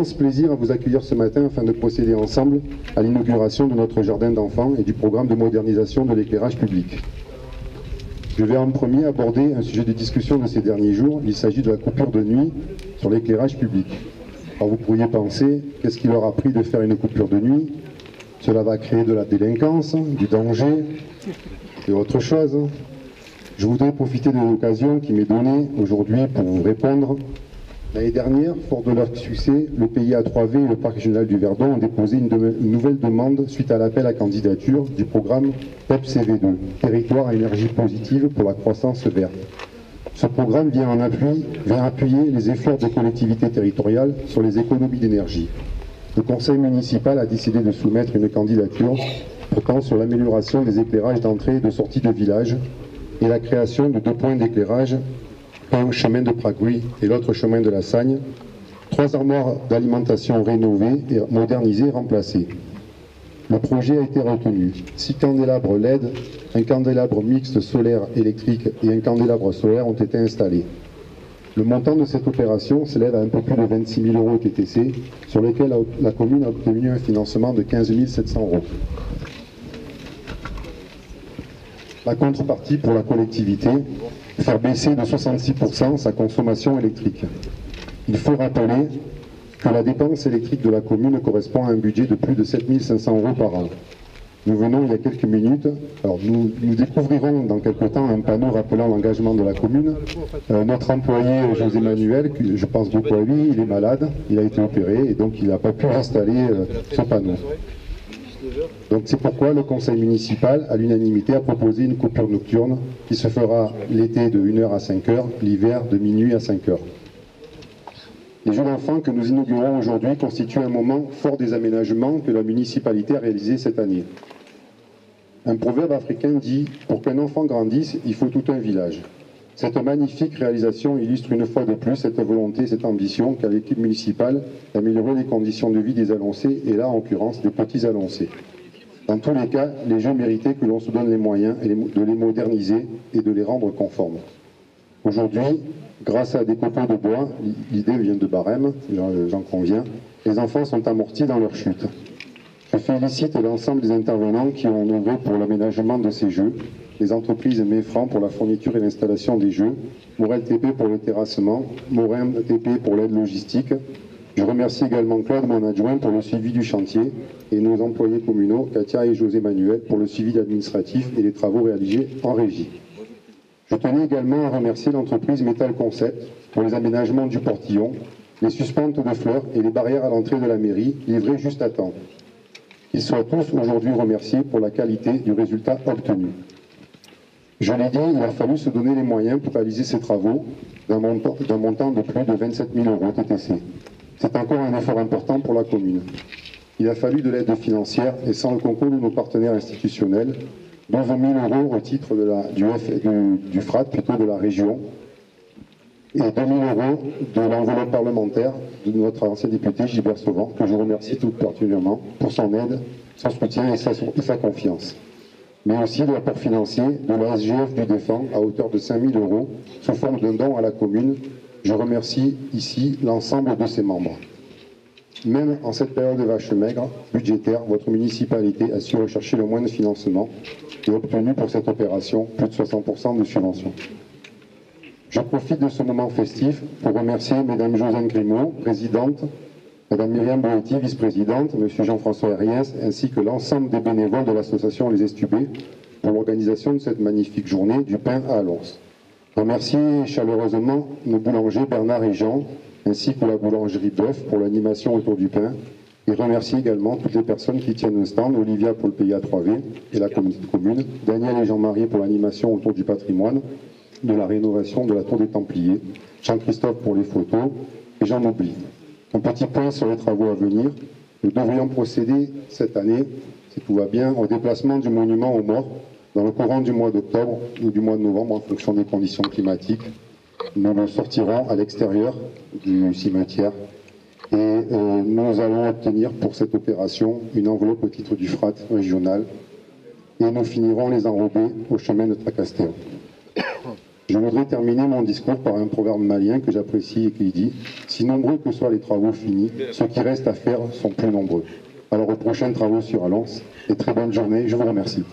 immense plaisir à vous accueillir ce matin afin de procéder ensemble à l'inauguration de notre jardin d'enfants et du programme de modernisation de l'éclairage public. Je vais en premier aborder un sujet de discussion de ces derniers jours. Il s'agit de la coupure de nuit sur l'éclairage public. Alors vous pourriez penser, qu'est-ce qui leur a pris de faire une coupure de nuit? Cela va créer de la délinquance, du danger et autre chose. Je voudrais profiter de l'occasion qui m'est donnée aujourd'hui pour vous répondre. L'année dernière, fort de leur succès, le PIA3V et le Parc régional du Verdon ont déposé une nouvelle demande suite à l'appel à candidature du programme TEP-CV2, Territoire à énergie positive pour la croissance verte. Ce programme vient appuyer les efforts des collectivités territoriales sur les économies d'énergie. Le conseil municipal a décidé de soumettre une candidature portant sur l'amélioration des éclairages d'entrée et de sortie de village et la création de 2 points d'éclairage, un chemin de Praguy et l'autre chemin de la Sagne, 3 armoires d'alimentation rénovées, et modernisées et remplacées. Le projet a été retenu. 6 candélabres LED, un candélabre mixte solaire électrique et un candélabre solaire ont été installés. Le montant de cette opération s'élève à un peu plus de 26 000 € TTC, sur lesquels la commune a obtenu un financement de 15 700 €. La contrepartie pour la collectivité, faire baisser de 66% sa consommation électrique. Il faut rappeler que la dépense électrique de la commune correspond à un budget de plus de 7 500 € par an. Nous venons il y a quelques minutes, alors nous découvrirons dans quelques temps un panneau rappelant l'engagement de la commune. Notre employé José Manuel, je pense beaucoup à lui, il est malade, il a été opéré et donc il n'a pas pu installer ce panneau. Donc c'est pourquoi le conseil municipal, à l'unanimité, a proposé une coupure nocturne qui se fera l'été de 1 h à 5 h, l'hiver de minuit à 5 h. Les jeux d'enfants que nous inaugurons aujourd'hui constituent un moment fort des aménagements que la municipalité a réalisés cette année. Un proverbe africain dit « Pour qu'un enfant grandisse, il faut tout un village ». Cette magnifique réalisation illustre une fois de plus cette volonté, cette ambition qu'a l'équipe municipale d'améliorer les conditions de vie des Aloncés et là en l'occurrence des petits Aloncés. Dans tous les cas, les jeux méritaient que l'on se donne les moyens de les moderniser et de les rendre conformes. Aujourd'hui, grâce à des copeaux de bois, l'idée vient de Barème, j'en conviens, les enfants sont amortis dans leur chute. Je félicite l'ensemble des intervenants qui ont œuvré pour l'aménagement de ces jeux, les entreprises Mefran pour la fourniture et l'installation des jeux, Morel TP pour le terrassement, Morin TP pour l'aide logistique. Je remercie également Claude, mon adjoint, pour le suivi du chantier et nos employés communaux, Katia et José Manuel, pour le suivi administratif et les travaux réalisés en régie. Je tenais également à remercier l'entreprise Metal Concept pour les aménagements du portillon, les suspentes de fleurs et les barrières à l'entrée de la mairie, livrées juste à temps. Ils soient tous aujourd'hui remerciés pour la qualité du résultat obtenu. Je l'ai dit, il a fallu se donner les moyens pour réaliser ces travaux d'un montant de plus de 27 000 € TTC. C'est encore un effort important pour la commune. Il a fallu de l'aide financière et sans le concours de nos partenaires institutionnels, 12 000 € au titre du FRAT, plutôt de la région, et 2 000 € de l'enveloppe parlementaire de notre ancien député Gilbert Sauvant, que je remercie tout particulièrement pour son aide, son soutien et sa confiance. Mais aussi de l'apport financier de la SGF du Défend à hauteur de 5 000 € sous forme d'un don à la commune. Je remercie ici l'ensemble de ses membres. Même en cette période de vache maigre budgétaire, votre municipalité a su rechercher le moins de financement et obtenu pour cette opération plus de 60% de subventions. Je profite de ce moment festif pour remercier Mesdames Josiane Grimaud, présidente, Madame Myriam Boetti, vice-présidente, Monsieur Jean-François Herriès, ainsi que l'ensemble des bénévoles de l'association Les Estubés pour l'organisation de cette magnifique journée du pain à Alons. Remercier chaleureusement nos boulangers Bernard et Jean, ainsi que la boulangerie Bœuf pour l'animation autour du pain, et remercier également toutes les personnes qui tiennent un stand, Olivia pour le PIA3V et la communauté commune, Daniel et Jean-Marie pour l'animation autour du patrimoine, de la rénovation de la tour des Templiers, Jean-Christophe pour les photos, et j'en oublie. Un petit point sur les travaux à venir. Nous devrions procéder cette année, si tout va bien, au déplacement du monument aux morts dans le courant du mois d'octobre ou du mois de novembre en fonction des conditions climatiques. Nous le sortirons à l'extérieur du cimetière et nous allons obtenir pour cette opération une enveloppe au titre du FRAT régional et nous finirons les enrobés au chemin de Tracastéo. Je voudrais terminer mon discours par un proverbe malien que j'apprécie et qui dit « Si nombreux que soient les travaux finis, ceux qui restent à faire sont plus nombreux ». Alors aux prochains travaux sur Alence, et très bonne journée, je vous remercie.